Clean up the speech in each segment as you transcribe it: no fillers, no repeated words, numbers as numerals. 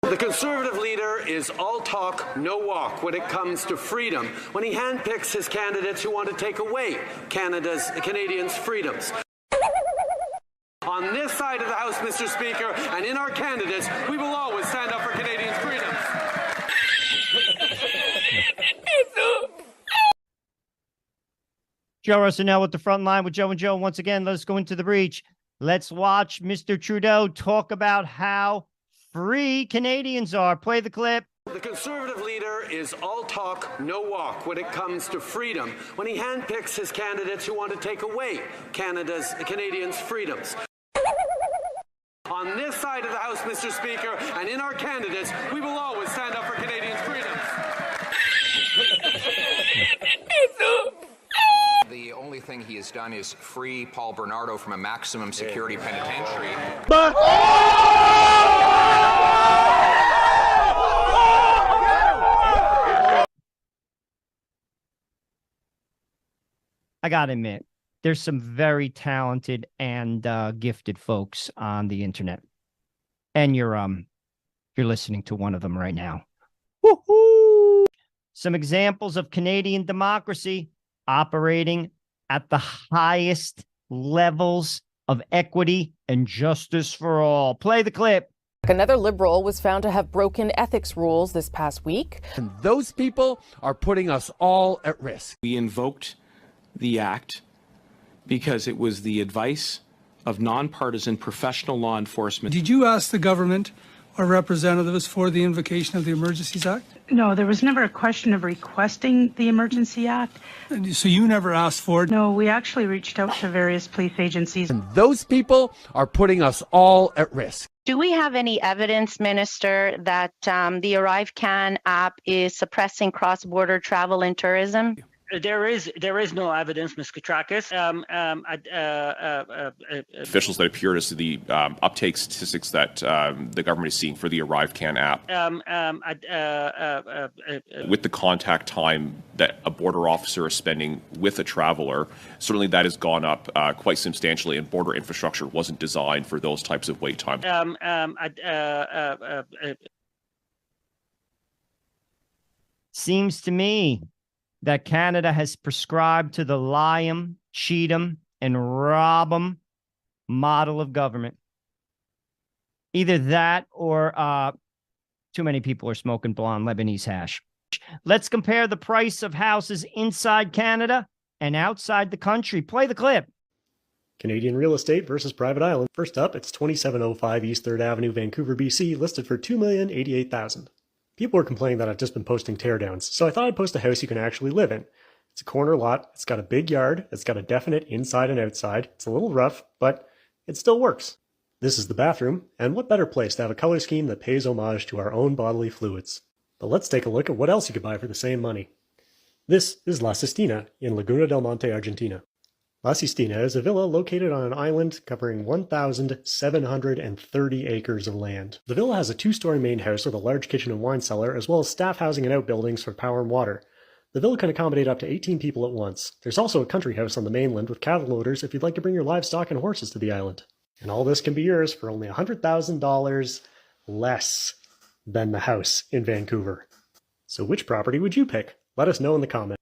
The Conservative leader is all talk, no walk when it comes to freedom, when he handpicks his candidates who want to take away Canadians' freedoms. On this side of the House, Mr. Speaker, and in our candidates, we will always stand up for Canadians' freedoms. Joe Rossonell with the front line with Joe and Joe. Once again, let's go into the breach. Let's watch Mr. Trudeau talk about how free Canadians are. Play the clip. The Conservative leader is all talk, no walk when it comes to freedom, when he handpicks his candidates who want to take away Canadians' freedoms. On this side of the House, Mr. Speaker, and in our candidates, we will always stand up for Canadians' freedoms. The only thing he has done is free Paul Bernardo from a maximum security penitentiary. I gotta admit, there's some very talented and gifted folks on the internet, and you're listening to one of them right now. Woo-hoo! Some examples of Canadian democracy operating at the highest levels of equity and justice for all. Play the clip. Another Liberal was found to have broken ethics rules this past week. And those people are putting us all at risk. We invoked the act because it was the advice of nonpartisan professional law enforcement. Did you ask the government or representatives for the invocation of the Emergencies Act? No, there was never a question of requesting the Emergency Act. So you never asked for it? No, we actually reached out to various police agencies. And those people are putting us all at risk. Do we have any evidence, Minister, that the ArriveCan app is suppressing cross-border travel and tourism? There is no evidence, Ms. Katrakis. Officials that appeared as to the uptake statistics that the government is seeing for the ArriveCan app. With the contact time that a border officer is spending with a traveler, certainly that has gone up quite substantially, and border infrastructure wasn't designed for those types of wait time. Seems to me that Canada has prescribed to the lie 'em, cheat 'em, and rob 'em model of government. Either that or too many people are smoking blonde Lebanese hash. Let's compare the price of houses inside Canada and outside the country. Play the clip. Canadian real estate versus private island. First up, it's 2705 East 3rd Avenue, Vancouver, BC, listed for $2,088,000. People were complaining that I've just been posting teardowns, so I thought I'd post a house you can actually live in. It's a corner lot, it's got a big yard, it's got a definite inside and outside, it's a little rough, but it still works. This is the bathroom, and what better place to have a color scheme that pays homage to our own bodily fluids. But let's take a look at what else you could buy for the same money. This is La Sistina in Laguna del Monte, Argentina. La Sistina is a villa located on an island covering 1,730 acres of land. The villa has a 2-story main house with a large kitchen and wine cellar, as well as staff housing and outbuildings for power and water. The villa can accommodate up to 18 people at once. There's also a country house on the mainland with cattle loaders if you'd like to bring your livestock and horses to the island. And all this can be yours for only $100,000 less than the house in Vancouver. So which property would you pick? Let us know in the comments.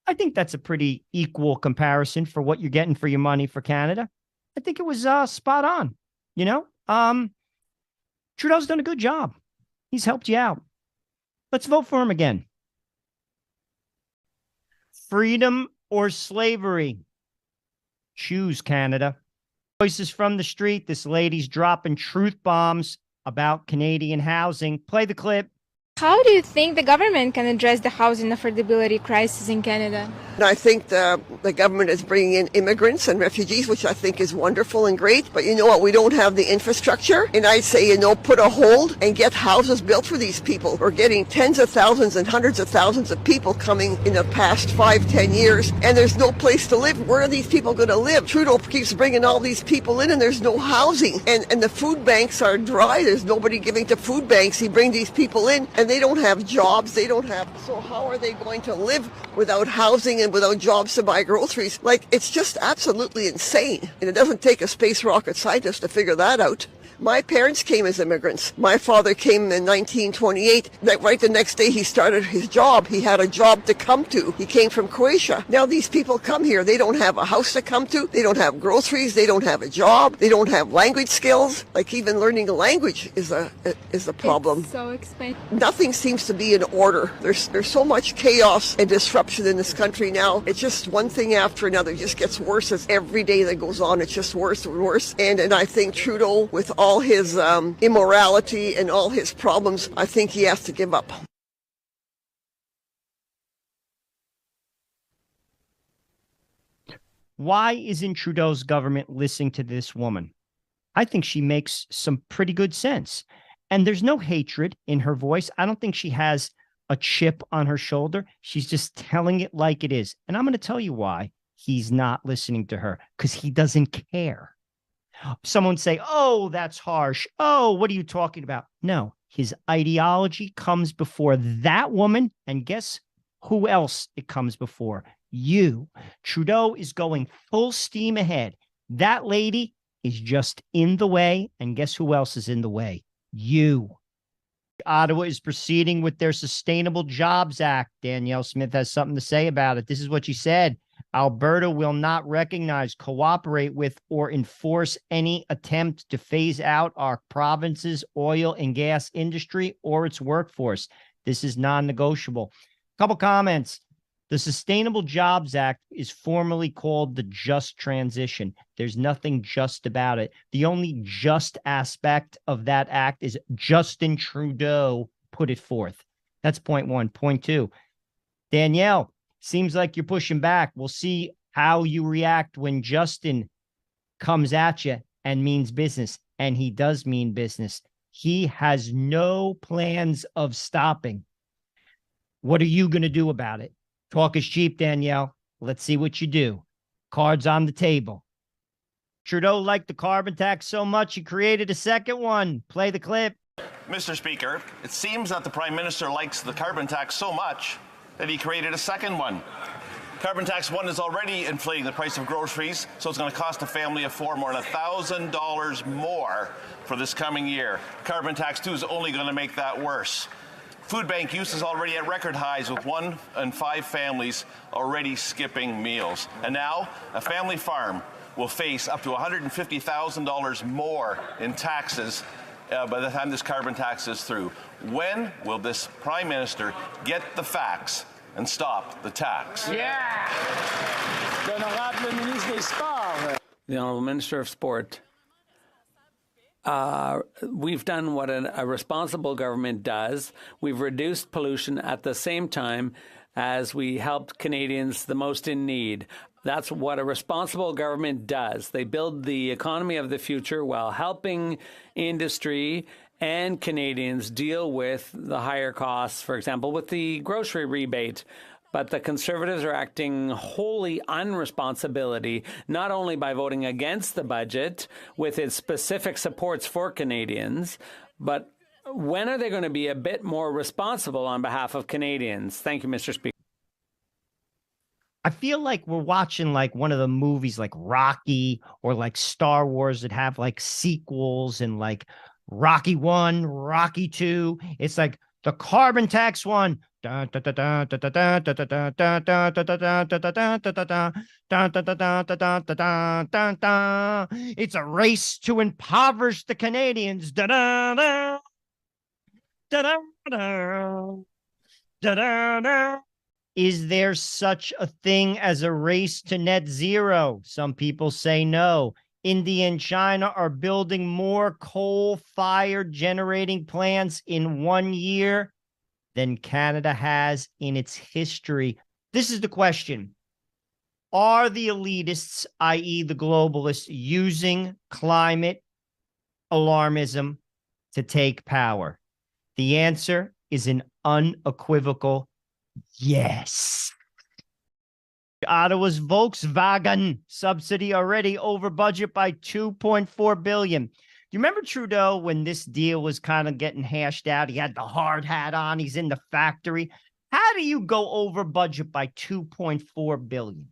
I think that's a pretty equal comparison for what you're getting for your money for Canada. I think it was spot on. You know, Trudeau's done a good job. He's helped you out. Let's vote for him again. Freedom or slavery? Choose Canada. Voices from the street. This lady's dropping truth bombs about Canadian housing. Play the clip. How do you think the government can address the housing affordability crisis in Canada? I think the government is bringing in immigrants and refugees, which I think is wonderful and great. But you know what? We don't have the infrastructure. And I'd say, put a hold and get houses built for these people. We're getting tens of thousands and hundreds of thousands of people coming in the past 5-10 years. And there's no place to live. Where are these people going to live? Trudeau keeps bringing all these people in and there's no housing. And the food banks are dry. There's nobody giving to food banks. He brings these people in and they don't have jobs. So how are they going to live without housing and without jobs to buy groceries? It's just absolutely insane. And it doesn't take a space rocket scientist to figure that out. My parents came as immigrants. My father came in 1928. Right the next day he started his job. He had a job to come to. He came from Croatia. Now these people come here. They don't have a house to come to. They don't have groceries. They don't have a job. They don't have language skills. Like even learning a language is a problem. It's so expensive. Nothing seems to be in order. There's so much chaos and disruption in this country now. It's just one thing after another. It just gets worse as every day that goes on. It's just worse and worse. And I think Trudeau, with all his immorality and all his problems, I think he has to give up. Why isn't Trudeau's government listening to this woman? I think she makes some pretty good sense. And there's no hatred in her voice. I don't think she has a chip on her shoulder. She's just telling it like it is. And I'm going to tell you why he's not listening to her, because he doesn't care. Someone say, oh, that's harsh. Oh, what are you talking about? No, his ideology comes before that woman. And guess who else it comes before? You. Trudeau is going full steam ahead. That lady is just in the way. And guess who else is in the way? You. Ottawa is proceeding with their Sustainable Jobs Act. Danielle Smith has something to say about it. This is what she said. Alberta will not recognize, cooperate with, or enforce any attempt to phase out our province's oil and gas industry or its workforce. This is non-negotiable. Couple comments. The Sustainable Jobs Act is formally called the Just Transition. There's nothing just about it. The only just aspect of that act is Justin Trudeau put it forth. That's point one. Point two, Danielle, seems like you're pushing back. We'll see how you react when Justin comes at you and means business. And he does mean business. He has no plans of stopping. What are you going to do about it? Talk is cheap, Danielle. Let's see what you do. Cards on the table. Trudeau liked the carbon tax so much he created a second one. Play the clip. Mr. Speaker, it seems that the Prime Minister likes the carbon tax so much that he created a second one. Carbon tax 1 is already inflating the price of groceries, so it's going to cost a family of 4 more than $1,000 more for this coming year. Carbon tax 2 is only going to make that worse. Food bank use is already at record highs, with 1 in 5 families already skipping meals. And now, a family farm will face up to $150,000 more in taxes by the time this carbon tax is through. When will this Prime Minister get the facts and stop the tax? Yeah! The Honourable Minister of Sport. We've done what a responsible government does. We've reduced pollution at the same time as we helped Canadians the most in need. That's what a responsible government does. They build the economy of the future while helping industry and Canadians deal with the higher costs, for example, with the grocery rebate. But the Conservatives are acting wholly unresponsibility, not only by voting against the budget with its specific supports for Canadians, but when are they going to be a bit more responsible on behalf of Canadians? Thank you, Mr. Speaker. I feel like we're watching like one of the movies like Rocky or like Star Wars that have like sequels, and like Rocky 1, Rocky 2. It's like the carbon tax one. It's a race to impoverish the Canadians. Is there such a thing as a race to net zero? Some people say no. India and China are building more coal-fired generating plants in 1 year than Canada has in its history. This is the question. Are the elitists, i.e. the globalists, using climate alarmism to take power? The answer is an unequivocal yes. Ottawa's Volkswagen subsidy already over budget by $2.4 billion. You remember Trudeau when this deal was kind of getting hashed out? He had the hard hat on. He's in the factory. How do you go over budget by $2.4 billion?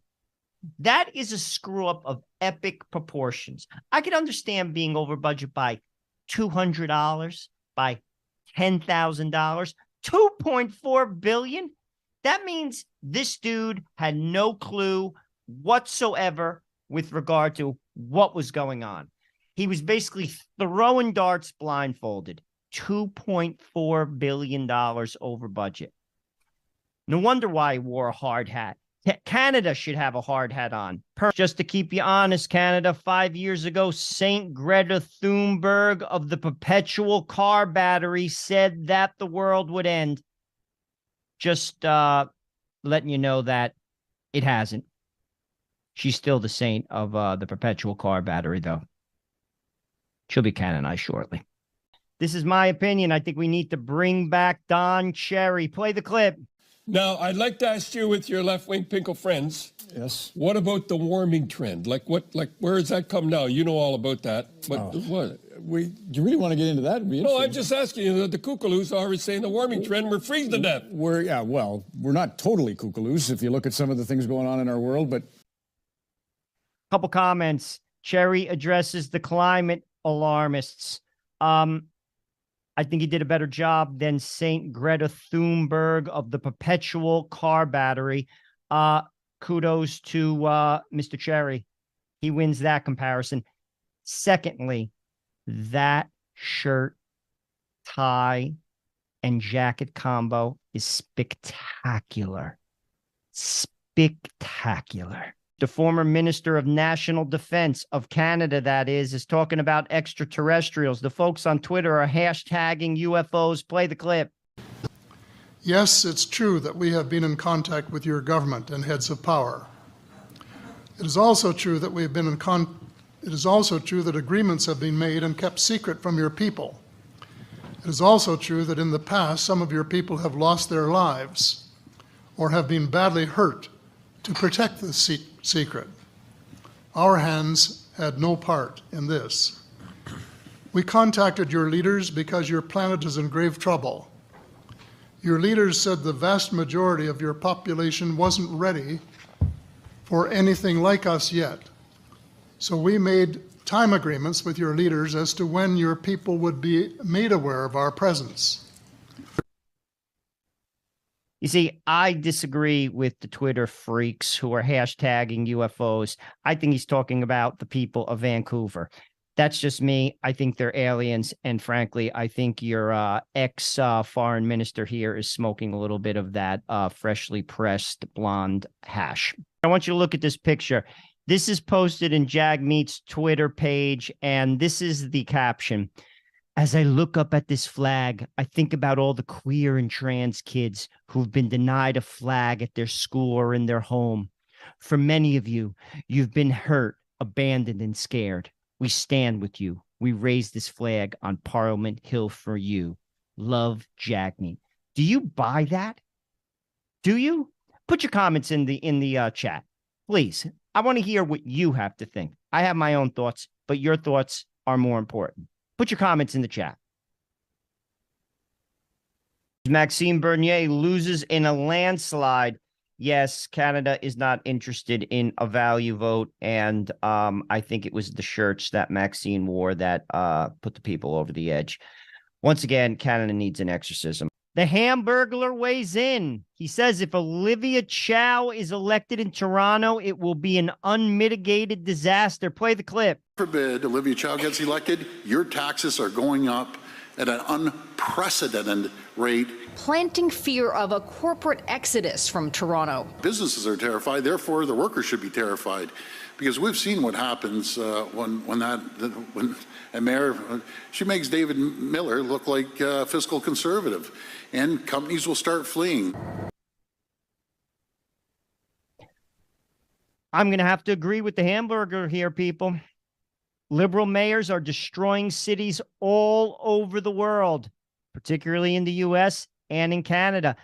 That is a screw up of epic proportions. I can understand being over budget by $200 by $10,000, $2.4 billion. That means this dude had no clue whatsoever with regard to what was going on. He was basically throwing darts blindfolded. $2.4 billion over budget. No wonder why he wore a hard hat. Canada should have a hard hat on. Just to keep you honest, Canada, 5 years ago, St. Greta Thunberg of the perpetual car battery said that the world would end. Just letting you know that it hasn't. She's still the saint of the perpetual car battery, though. She'll be canonized shortly. This is my opinion. I think we need to bring back Don Cherry. Play the clip. Now, I'd like to ask you, with your left-wing Pinko friends, yes, what about the warming trend? Where does that come now? You know all about that. What? Do you really want to get into that? No, I'm just asking you. The Kookaloos are always saying the warming trend, we're freezing to death. We're not totally Kookaloos if you look at some of the things going on in our world, but... Couple comments. Cherry addresses the climate alarmists. I think he did a better job than St. Greta Thunberg of the perpetual car battery. Kudos to Mr. Cherry. He wins that comparison. Secondly, that shirt, tie, and jacket combo is spectacular. Spectacular. The former Minister of National Defense of Canada, that is talking about extraterrestrials. The folks on Twitter are hashtagging UFOs. Play the clip. Yes, it's true that we have been in contact with your government and heads of power. It is also true that we have been It is also true that agreements have been made and kept secret from your people. It is also true that in the past, some of your people have lost their lives or have been badly hurt to protect the secret. Our hands had no part in this. We contacted your leaders because your planet is in grave trouble. Your leaders said the vast majority of your population wasn't ready for anything like us yet. So we made time agreements with your leaders as to when your people would be made aware of our presence. You see, I disagree with the Twitter freaks who are hashtagging UFOs. I think he's talking about the people of Vancouver. That's just me. I think they're aliens. And frankly, I think your ex-foreign minister here is smoking a little bit of that freshly pressed blonde hash. I want you to look at this picture. This is posted in Jagmeet's Twitter page, and this is the caption. As I look up at this flag, I think about all the queer and trans kids who've been denied a flag at their school or in their home. For many of you, you've been hurt, abandoned, and scared. We stand with you. We raise this flag on Parliament Hill for you. Love, Jagmeet. Do you buy that? Do you? Put your comments in the chat, please. I want to hear what you have to think. I have my own thoughts, but your thoughts are more important. Put your comments in the chat. Maxime Bernier loses in a landslide. Yes, Canada is not interested in a value vote. And I think it was the shirts that Maxine wore that put the people over the edge. Once again, Canada needs an exorcism. The Hamburglar weighs in. He says if Olivia Chow is elected in Toronto, it will be an unmitigated disaster. Play the clip. Forbid Olivia Chow gets elected, your taxes are going up at an unprecedented rate. Planting fear of a corporate exodus from Toronto. Businesses are terrified, therefore the workers should be terrified. Because we've seen what happens when a mayor, she makes David Miller look like a fiscal conservative, and companies will start fleeing. I'm going to have to agree with the Hamburger here, people. Liberal mayors are destroying cities all over the world, particularly in the U.S. and in Canada.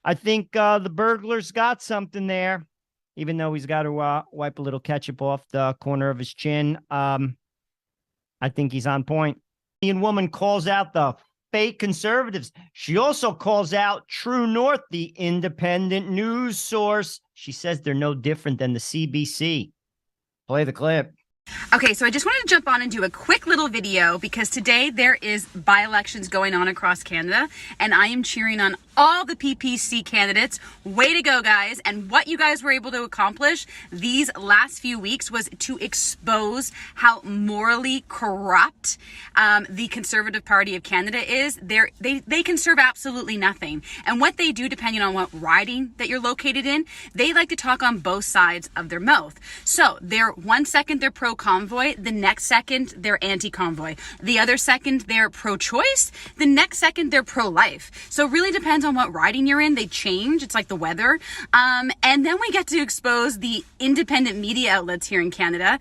I think the burglar's got something there, even though he's got to wipe a little ketchup off the corner of his chin. I think he's on point. The Indian woman calls out the fake conservatives. She also calls out True North, the independent news source. She says they're no different than the CBC. Play the clip. Okay, so I just wanted to jump on and do a quick little video because today there is by-elections going on across Canada, and I am cheering on all the PPC candidates. Way to go, guys. And what you guys were able to accomplish these last few weeks was to expose how morally corrupt the Conservative Party of Canada is. They can serve absolutely nothing. And what they do, depending on what riding that you're located in, they like to talk on both sides of their mouth. So they're 1 second they're pro-convoy, the next second they're anti-convoy. The other second they're pro-choice, the next second they're pro-life. So it really depends on what riding you're in. They change. It's like the weather. And then we get to expose the independent media outlets here in Canada.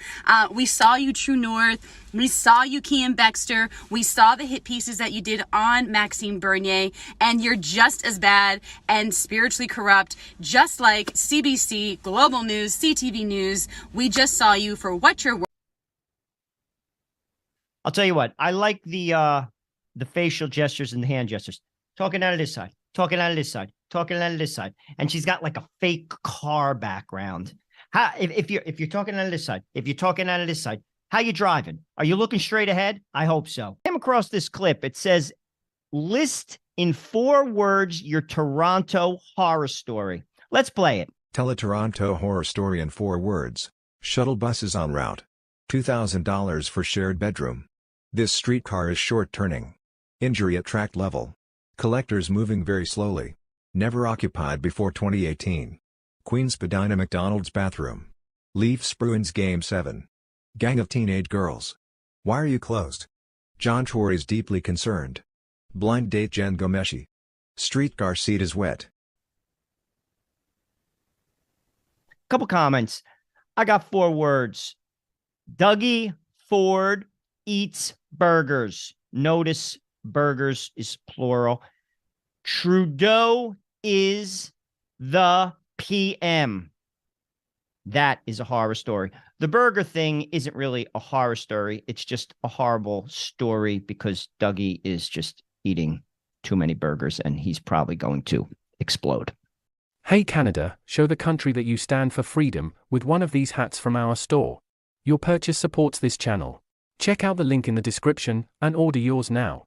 We saw you, True North. We saw you, Kian Baxter. We saw the hit pieces that you did on Maxime Bernier, and you're just as bad and spiritually corrupt, just like CBC, Global News, CTV News. We just saw you for what you're worth. I'll tell you what. I like the facial gestures and the hand gestures. Talking out of this side, talking out of this side, talking out of this side, and she's got like a fake car background. If you're talking out of this side, if you're talking out of this side. How you driving? Are you looking straight ahead? I hope so. I came across this clip. It says, list in 4 words your Toronto horror story. Let's play it. Tell a Toronto horror story in 4 words. Shuttle buses en route. $2,000 for shared bedroom. This streetcar is short turning. Injury at track level. Collectors moving very slowly. Never occupied before 2018. Queen Spadina McDonald's bathroom. Leafs Bruins Game 7. Gang of teenage girls. Why are you closed? John Tory is deeply concerned. Blind date Jen Gomeshi. Streetcar seat is wet. Couple comments. I got 4 words. Dougie Ford eats burgers. Notice burgers is plural. Trudeau is the PM. That is a horror story. The burger thing isn't really a horror story. It's just a horrible story because Dougie is just eating too many burgers and he's probably going to explode. Hey Canada, show the country that you stand for freedom with one of these hats from our store. Your purchase supports this channel. Check out the link in the description and order yours now.